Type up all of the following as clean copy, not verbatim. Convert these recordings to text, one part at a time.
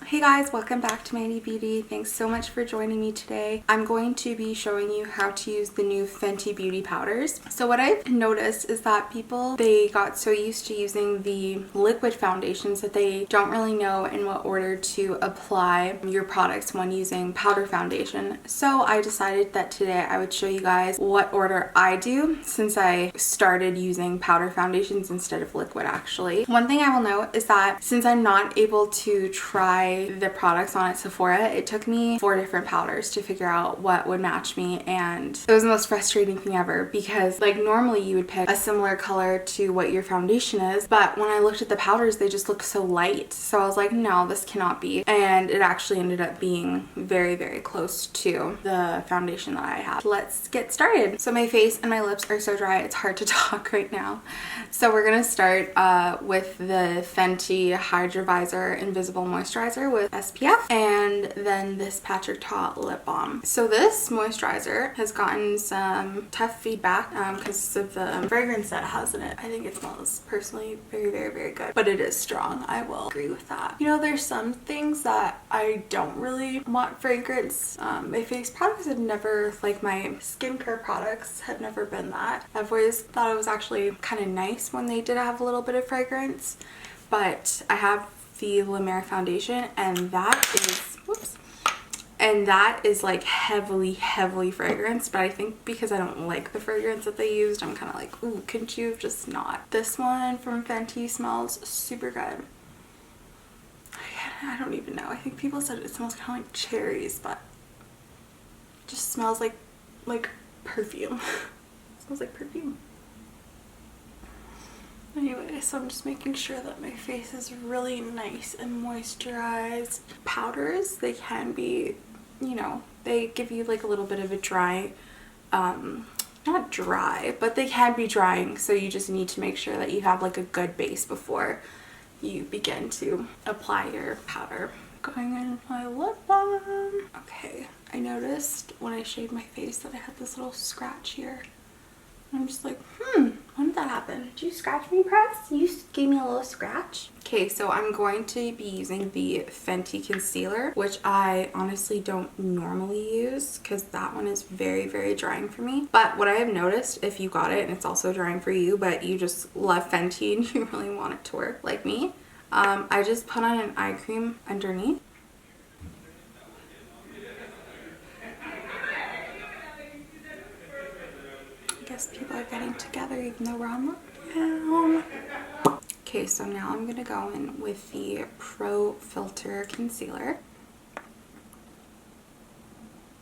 Hey guys, welcome back to Mandy Beauty. Thanks so much for joining me today. I'm going to be showing you how to use the new Fenty Beauty powders. So what I've noticed is that people, they got so used to using the liquid foundations that they don't really know in what order to apply your products when using powder foundation. So I decided that today I would show you guys what order I do since I started using powder foundations instead of liquid actually. One thing I will note is that since I'm not able to try the products on at Sephora, it took me 4 different powders to figure out what would match me, and it was the most frustrating thing ever because like normally you would pick a similar color to what your foundation is, but when I looked at the powders they just looked so light, so I was like, no, this cannot be, and it actually ended up being very close to the foundation that I have. Let's get started. So my face and my lips are so dry it's hard to talk right now, so we're gonna start with the Fenty Hydra Visor Invisible Moisturizer with SPF, and then this Patrick Ta lip balm. So this moisturizer has gotten some tough feedback because of the fragrance that it has in it. I think it smells personally very good, but it is strong. I will agree with that. You know, there's some things that I don't really want fragrance. My face products have never, like my skincare products have never been that. I've always thought it was actually kind of nice when they did have a little bit of fragrance, but I have the La Mer foundation and that is like heavily fragranced, but I think because I don't like the fragrance that they used, I'm kind of like, ooh, couldn't you have just not? This one from Fenty smells super good. I don't even know, I think people said it smells kind of like cherries, but it just smells like perfume. It smells like perfume. Anyway, so I'm just making sure that my face is really nice and moisturized. Powders, they can be, you know, they give you like a little bit of a dry, not dry, but they can be drying, so you just need to make sure that you have like a good base before you begin to apply your powder. Going in with my lip balm. Okay, I noticed when I shaved my face that I had this little scratch here. I'm just like, when did that happen? Did you scratch me, Press? You gave me a little scratch? Okay, so I'm going to be using the Fenty concealer, which I honestly don't normally use because that one is very drying for me. But what I have noticed, if you got it and it's also drying for you, but you just love Fenty and you really want it to work like me, I just put on an eye cream underneath. I guess people are getting together even though we're on lockdown. Okay, so now I'm gonna go in with the Pro Filter concealer.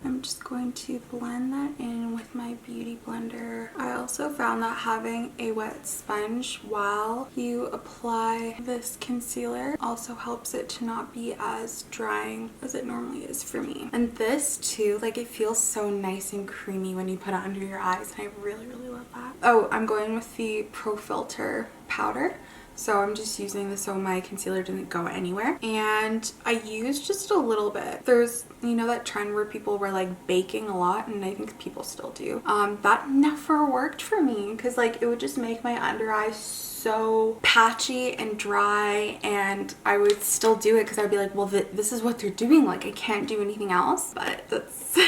I'm just going to blend that in with my beauty blender. I also found that having a wet sponge while you apply this concealer also helps it to not be as drying as it normally is for me. And this too, like it feels so nice and creamy when you put it under your eyes, and I really love that. Oh, I'm going with the Pro Filter powder. So I'm just using this so my concealer didn't go anywhere, and I used just a little bit. There's, you know, that trend where people were like baking a lot, and I think people still do. That never worked for me because like it would just make my under eye so patchy and dry, and I would still do it because I'd be like, well, this is what they're doing, like I can't do anything else. But that's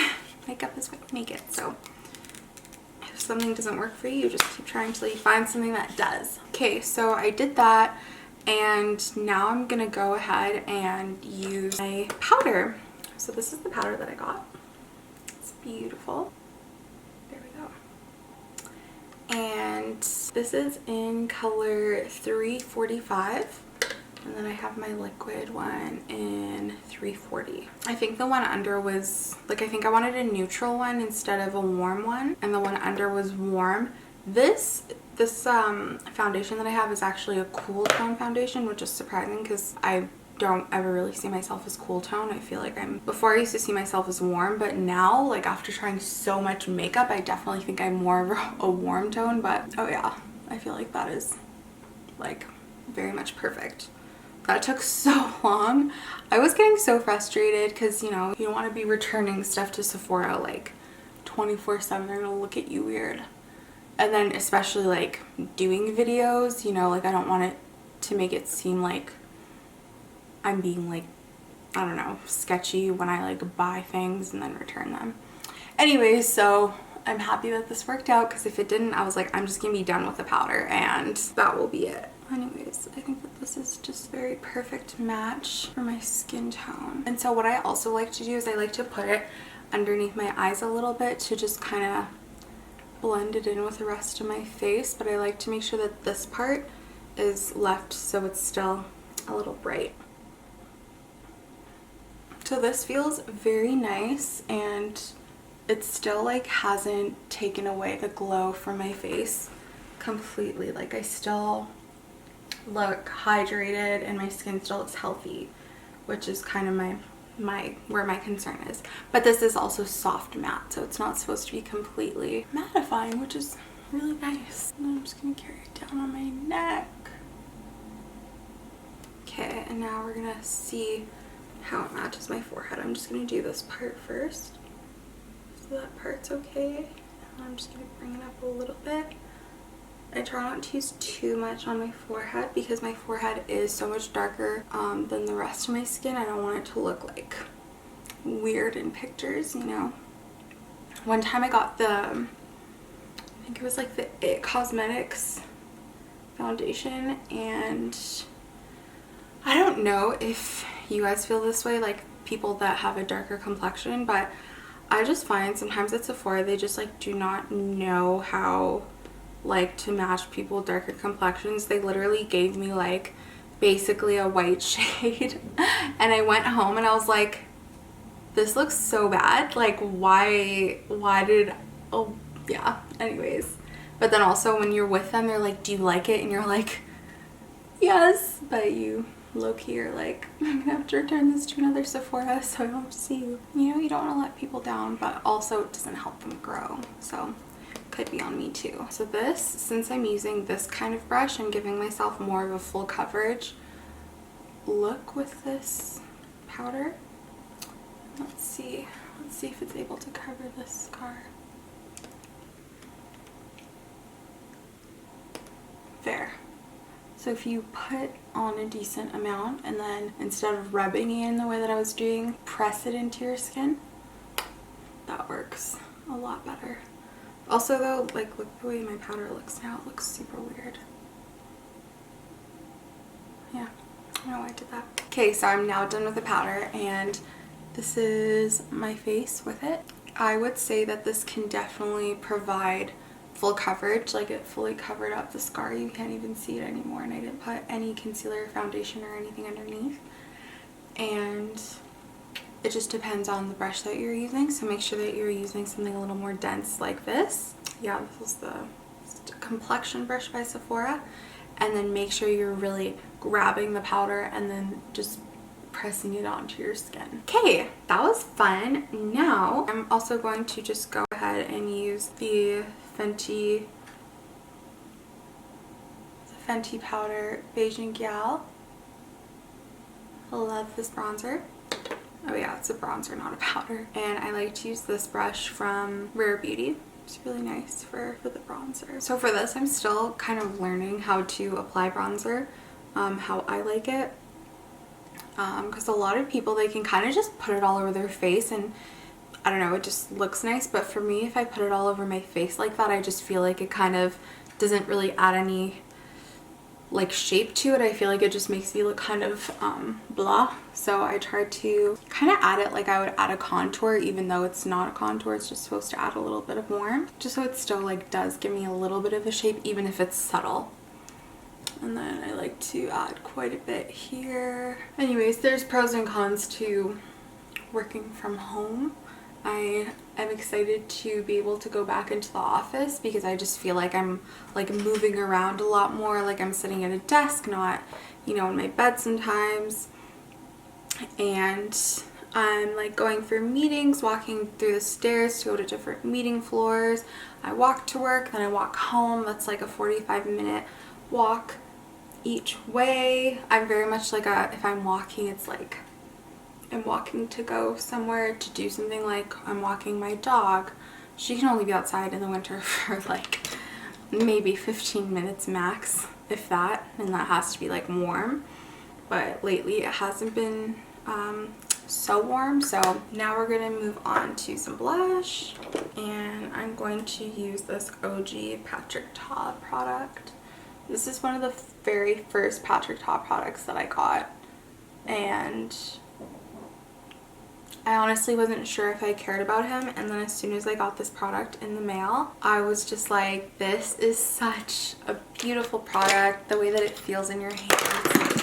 makeup is what you make it. So if something doesn't work for you, just keep trying until you find something that does. Okay, so I did that, and now I'm gonna go ahead and use my powder. So this is the powder that I got. It's beautiful. There we go. And this is in color 345. And then I have my liquid one in 340. I think the one under was, like, I think I wanted a neutral one instead of a warm one, and the one under was warm. This foundation that I have is actually a cool tone foundation, which is surprising because I don't ever really see myself as cool tone. I feel like before I used to see myself as warm, but now, like after trying so much makeup, I definitely think I'm more of a warm tone. But oh yeah, I feel like that is like very much perfect. That took so long. I was getting so frustrated because, you know, you don't want to be returning stuff to Sephora like 24/7. They're gonna look at you weird. And then especially like doing videos, you know, like I don't want it to make it seem like I'm being like I don't know, sketchy when I like buy things and then return them. Anyways, so I'm happy that this worked out, because if it didn't, I was like, I'm just gonna be done with the powder and that will be it. Anyways, I think that this is just very perfect match for my skin tone. And so what I also like to do is I like to put it underneath my eyes a little bit to just kind of blend it in with the rest of my face, but I like to make sure that this part is left so it's still a little bright. So this feels very nice, and it still like hasn't taken away the glow from my face completely. Like I still look hydrated and my skin still looks healthy, which is kind of where my concern is. But this is also soft matte, so it's not supposed to be completely mattifying, which is really nice. And I'm just gonna carry it down on my neck. Okay, and now we're gonna see how it matches my forehead. I'm just gonna do this part first, so that part's okay. And I'm just gonna bring it up a little bit. I try not to use too much on my forehead because my forehead is so much darker than the rest of my skin. I don't want it to look like weird in pictures, you know. One time I got the, I think it was like the It Cosmetics foundation, and I don't know if you guys feel this way, like people that have a darker complexion, but I just find sometimes at Sephora they just like do not know how like to match people with darker complexions. They literally gave me like basically a white shade and I went home and I was like, this looks so bad, like why did, oh yeah, anyways. But then also when you're with them, they're like, do you like it? And you're like, yes, but you low-key are like, I'm gonna have to return this to another Sephora so I don't see you. You know, you don't want to let people down, but also it doesn't help them grow, so could be on me too. So this, since I'm using this kind of brush, I'm giving myself more of a full coverage look with this powder. Let's see if it's able to cover this scar. There. So if you put on a decent amount and then instead of rubbing it in the way that I was doing, press it into your skin, that works a lot better. Also though, like look the way my powder looks now, it looks super weird. Yeah, I don't know why I did that. Okay, so I'm now done with the powder and this is my face with it. I would say that this can definitely provide full coverage, like it fully covered up the scar. You can't even see it anymore, and I didn't put any concealer or foundation or anything underneath. And it just depends on the brush that you're using, so make sure that you're using something a little more dense like this. Yeah, this is the complexion brush by Sephora. And then make sure you're really grabbing the powder and then just pressing it onto your skin. Okay, that was fun. Now I'm also going to just go ahead and use the Fenty Powder Beijing Gal. I love this bronzer. Oh yeah, it's a bronzer, not a powder. And I like to use this brush from Rare Beauty. It's really nice for the bronzer. So for this, I'm still kind of learning how to apply bronzer, how I like it. Because a lot of people, they can kind of just put it all over their face and I don't know, it just looks nice. But for me, if I put it all over my face like that, I just feel like it kind of doesn't really add any like shape to it. I feel like it just makes me look kind of blah. So I tried to kind of add it like I would add a contour, even though it's not a contour, it's just supposed to add a little bit of warmth, just so it still like does give me a little bit of a shape, even if it's subtle. And then I like to add quite a bit here. Anyways, there's pros and cons to working from home. I am excited to be able to go back into the office because I just feel like I'm like moving around a lot more, like I'm sitting at a desk, not, you know, in my bed sometimes. And I'm like going through meetings, walking through the stairs to go to different meeting floors. I walk to work, then I walk home. That's like a 45-minute walk each way. I'm very much like if I'm walking, it's like I'm walking to go somewhere to do something, like I'm walking my dog. She can only be outside in the winter for like maybe 15 minutes max, if that, and that has to be like warm. But lately it hasn't been so warm. So now we're gonna move on to some blush, and I'm going to use this OG Patrick Ta product. This is one of the very first Patrick Ta products that I got, and I honestly wasn't sure if I cared about him, and then as soon as I got this product in the mail, I was just like, this is such a beautiful product. The way that it feels in your hands,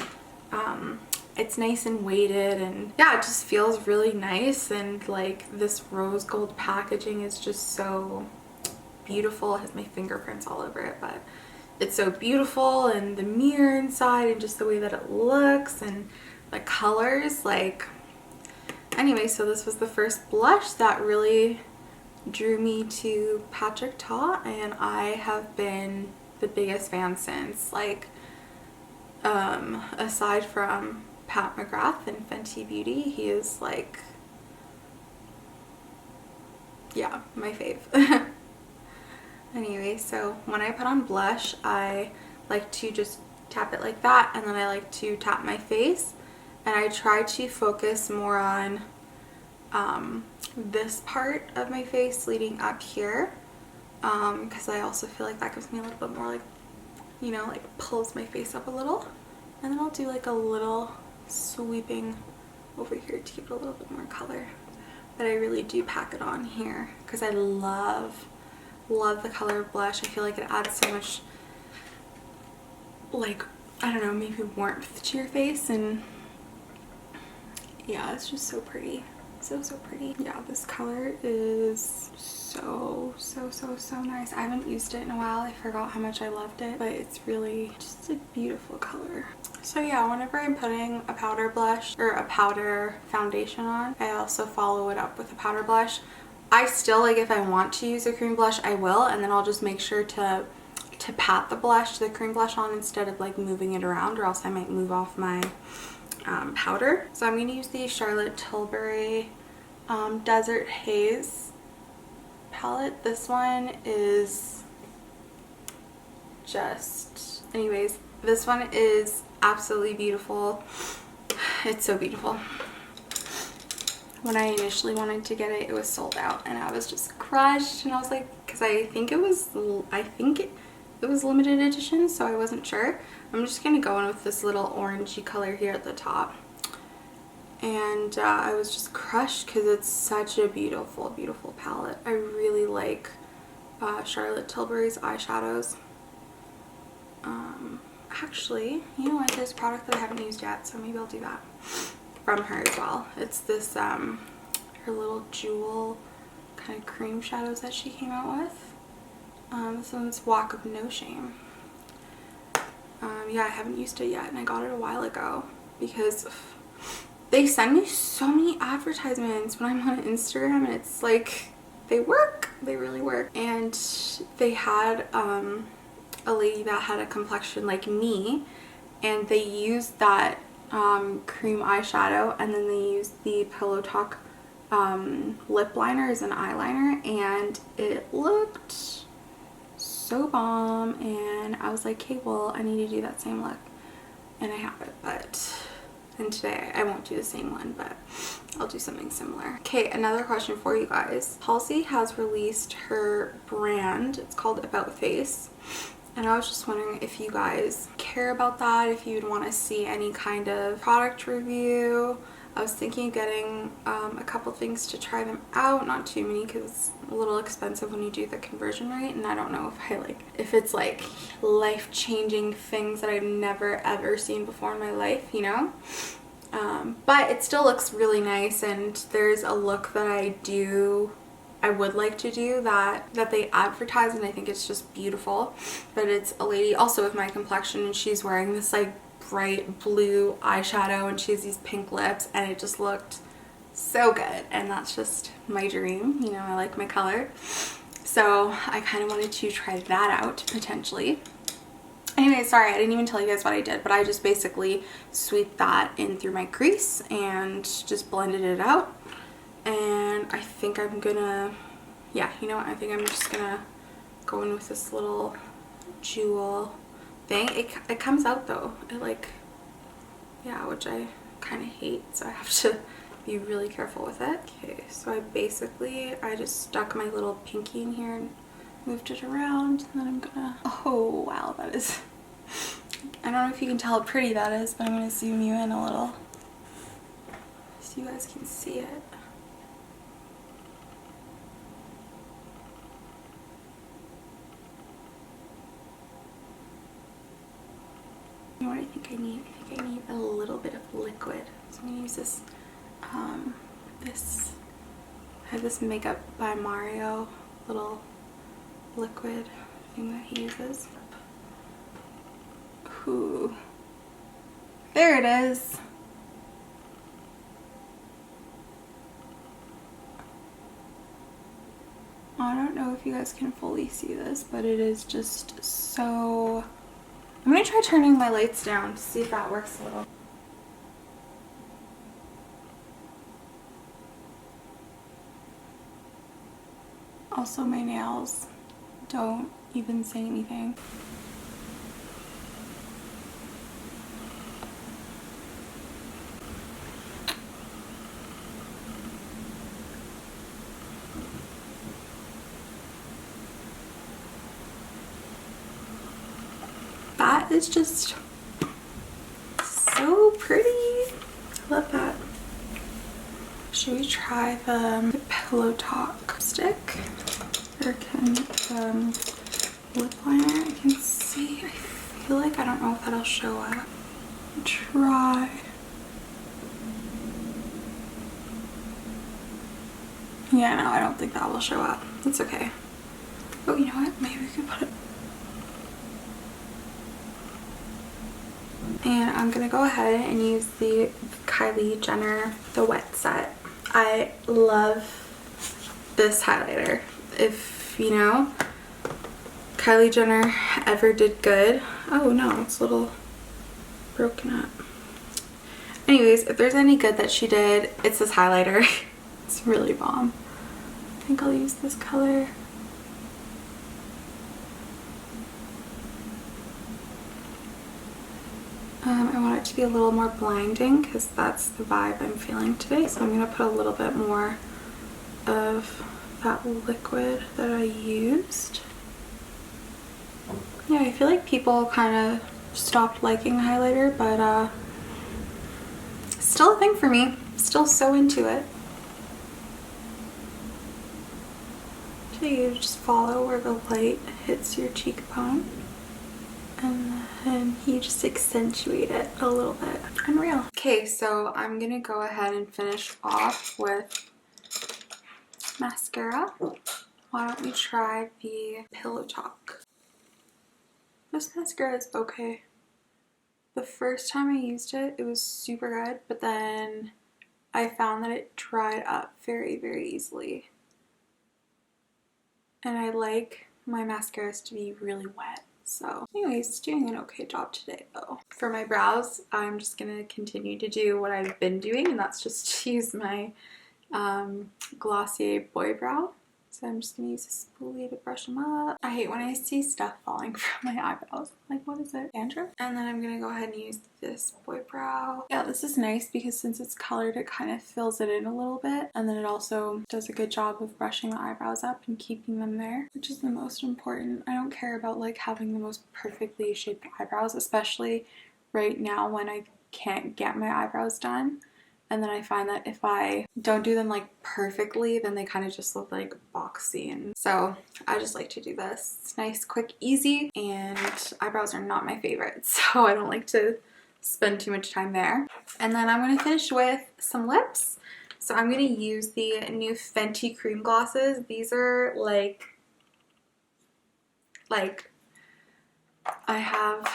it's nice and weighted, and yeah, it just feels really nice. And like this rose gold packaging is just so beautiful. It has my fingerprints all over it, but it's so beautiful, and the mirror inside and just the way that it looks and the colors, like, anyway, so this was the first blush that really drew me to Patrick Ta, and I have been the biggest fan since. Like, aside from Pat McGrath and Fenty Beauty, he is like, yeah, my fave. Anyway, so when I put on blush, I like to just tap it like that, and then I like to tap my face, and I try to focus more on this part of my face leading up here, because I also feel like that gives me a little bit more, like, you know, like pulls my face up a little. And then I'll do like a little sweeping over here to give it a little bit more color. But I really do pack it on here because I love the color of blush. I feel like it adds so much, like, I don't know, maybe warmth to your face, and yeah, it's just so pretty. So pretty. Yeah, this color is so nice. I haven't used it in a while. I forgot how much I loved it, but it's really just a beautiful color. So yeah, whenever I'm putting a powder blush or a powder foundation on, I also follow it up with a powder blush. I still, like, if I want to use a cream blush, I will, and then I'll just make sure to pat the cream blush on instead of like moving it around, or else I might move off my powder. So I'm going to use the Charlotte Tilbury Desert Haze palette. This one is just, anyways, this one is absolutely beautiful. It's so beautiful. When I initially wanted to get it, it was sold out, and I was just crushed, and I was like, because I think it was limited edition, so I wasn't sure. I'm just gonna go in with this little orangey color here at the top, and I was just crushed because it's such a beautiful palette. I really like Charlotte Tilbury's eyeshadows. Actually, you know what, there's a product that I haven't used yet, so maybe I'll do that from her as well. It's this her little jewel kind of cream shadows that she came out with. This one's Walk of No Shame. Yeah, I haven't used it yet, and I got it a while ago because they send me so many advertisements when I'm on Instagram, and it's like, they work, they really work. And they had a lady that had a complexion like me, and they used that cream eyeshadow, and then they used the Pillow Talk lip liner as an eyeliner, and it looked so bomb. And I was like, okay, well, I need to do that same look, and I have it. And today I won't do the same one, but I'll do something similar. Okay, another question for you guys. Halsey has released her brand. It's called About Face. And I was just wondering if you guys care about that, if you'd want to see any kind of product review. I was thinking of getting a couple things to try them out, not too many because it's a little expensive when you do the conversion rate, and I don't know if it's like life-changing things that I've never ever seen before in my life, you know? But it still looks really nice, and there's a look that I would like to do that they advertise, and I think it's just beautiful. But it's a lady also with my complexion, and she's wearing this like bright blue eyeshadow, and she has these pink lips, and it just looked so good, and that's just my dream. You know, I like my color, so I kind of wanted to try that out potentially. Anyway, sorry, I didn't even tell you guys what I did, but I just basically sweeped that in through my crease and just blended it out. And I think I'm gonna, yeah, you know what, I think I'm just gonna go in with this little jewel thing. It comes out though, it like, yeah, which I kind of hate, so I have to be really careful with it. Okay, so I just stuck my little pinky in here and moved it around, and then I'm gonna, oh wow, that is, I don't know if you can tell how pretty that is, but I'm gonna zoom you in a little so you guys can see it. You know what I think I need? I think I need a little bit of liquid. So I'm gonna use this, I have this Makeup by Mario little liquid thing that he uses. Ooh. There it is. I don't know if you guys can fully see this, but it is just so... I'm gonna try turning my lights down to see if that works a little. Also, my nails don't even say anything. That is just so pretty. I love that. Should we try the Pillow Talk stick? Or can lip liner? I can see. I feel like I don't know if that'll show up. Try. Yeah, no, I don't think that will show up. It's okay. Oh, you know what? Maybe we could put it. And I'm gonna go ahead and use the Kylie Jenner The Wet Set. I love this highlighter. If you know, Kylie Jenner ever did good. Oh no, it's a little broken up. Anyways, if there's any good that she did, it's this highlighter. It's really bomb. I think I'll use this color. I want it to be a little more blinding because that's the vibe I'm feeling today. So I'm going to put a little bit more of that liquid that I used. Yeah, I feel like people kind of stopped liking highlighter, but still a thing for me. Still so into it. So you just follow where the light hits your cheekbone. And then you just accentuate it a little bit. Unreal. Okay, so I'm gonna go ahead and finish off with mascara. Why don't we try the Pillow Talk? This mascara is okay. The first time I used it, it was super good, but then I found that it dried up very, very easily. And I like my mascaras to be really wet. So anyways, doing an okay job today though. For my brows, I'm just gonna continue to do what I've been doing, and that's just to use my Glossier Boy Brow. So I'm just gonna use a spoolie to brush them up. I hate when I see stuff falling from my eyebrows. Like, what is it? Dandruff? And then I'm gonna go ahead and use this Boy Brow. Yeah, this is nice because since it's colored, it kind of fills it in a little bit. And then it also does a good job of brushing the eyebrows up and keeping them there, which is the most important. I don't care about like having the most perfectly shaped eyebrows, especially right now when I can't get my eyebrows done. And then I find that if I don't do them like perfectly, then they kind of just look like boxy. And so I just like to do this. It's nice, quick, easy, and eyebrows are not my favorite, so I don't like to spend too much time there. And then I'm going to finish with some lips. So I'm going to use the new Fenty cream glosses. These are like I have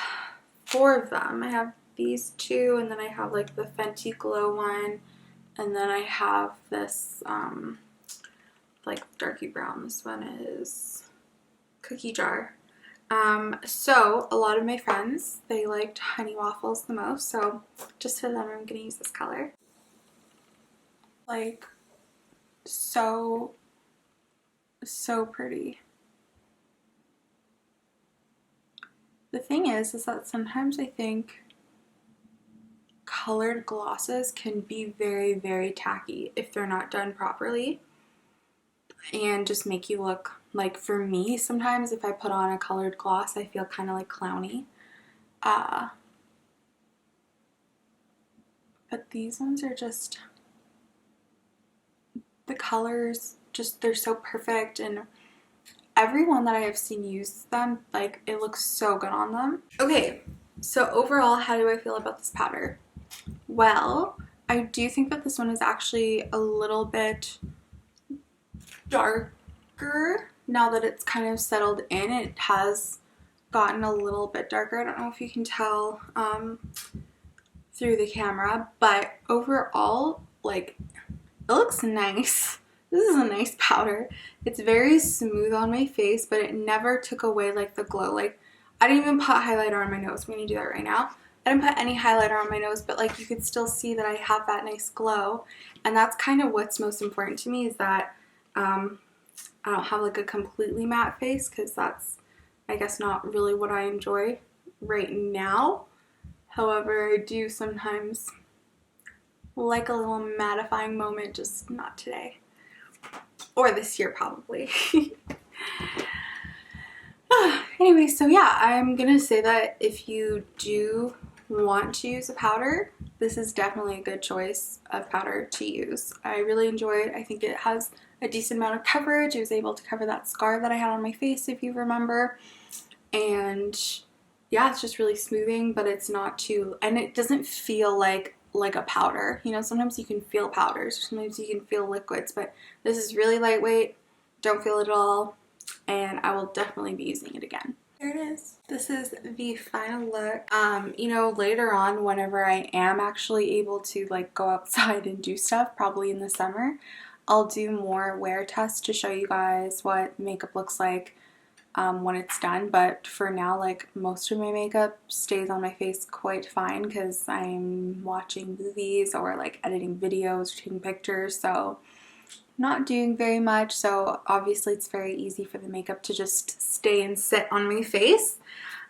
4 of them. I have these 2, and then I have like the Fenty Glow one, and then I have this like darky brown. This one is Cookie Jar. So a lot of my friends, they liked Honey Waffles the most, so just for them I'm gonna use this color. Like, so pretty. The thing is that sometimes I think colored glosses can be very, very tacky if they're not done properly and just make you look like, for me, sometimes if I put on a colored gloss, I feel kind of like clowny. But these ones are just, the colors, just, they're so perfect, and everyone that I have seen use them, like, it looks so good on them. Okay, so overall, how do I feel about this powder? Well, I do think that this one is actually a little bit darker now that it's kind of settled in. It has gotten a little bit darker. I don't know if you can tell through the camera, but overall, like, it looks nice. This is a nice powder. It's very smooth on my face, but it never took away like the glow. Like, I didn't even put highlighter on my nose. I'm gonna do that right now. I didn't put any highlighter on my nose, but like, you could still see that I have that nice glow, and that's kind of what's most important to me, is that I don't have like a completely matte face, because that's, I guess, not really what I enjoy right now. However, I do sometimes like a little mattifying moment, just not today. Or this year, probably. Anyway, so yeah, I'm gonna say that if you do want to use a powder, this is definitely a good choice of powder to use. I really enjoy it. I think it has a decent amount of coverage. It was able to cover that scar that I had on my face, if you remember. And yeah, it's just really smoothing, but it's not too, and it doesn't feel like a powder. You know, sometimes you can feel powders, sometimes you can feel liquids, but this is really lightweight, don't feel it at all, and I will definitely be using it again. There it is. This is the final look. You know, later on, whenever I am actually able to like go outside and do stuff, probably in the summer, I'll do more wear tests to show you guys what makeup looks like when it's done. But for now, like, most of my makeup stays on my face quite fine because I'm watching movies or like editing videos or taking pictures, so not doing very much. So obviously it's very easy for the makeup to just stay and sit on my face.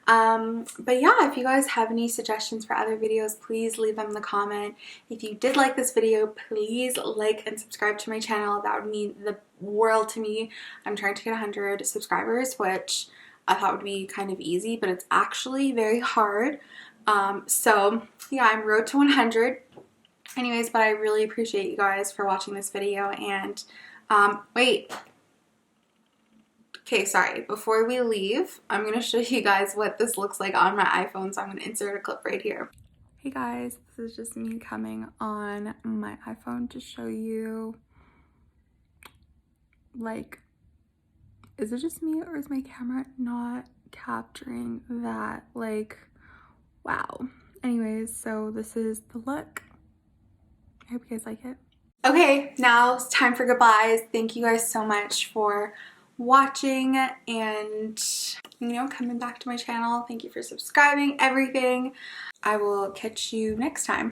But yeah, if you guys have any suggestions for other videos, please leave them in the comment. If you did like this video, please like and subscribe to my channel. That would mean the world to me. I'm trying to get 100 subscribers, which I thought would be kind of easy, but it's actually very hard. So yeah, I'm road to 100. Anyways, but I really appreciate you guys for watching this video, and wait. Okay, sorry, before we leave, I'm going to show you guys what this looks like on my iPhone, so I'm going to insert a clip right here. Hey guys, this is just me coming on my iPhone to show you, like, is it just me or is my camera not capturing that? Like, wow. Anyways, so this is the look. I hope you guys like it. Okay, now it's time for goodbyes. Thank you guys so much for watching and, you know, coming back to my channel. Thank you for subscribing, everything. I will catch you next time.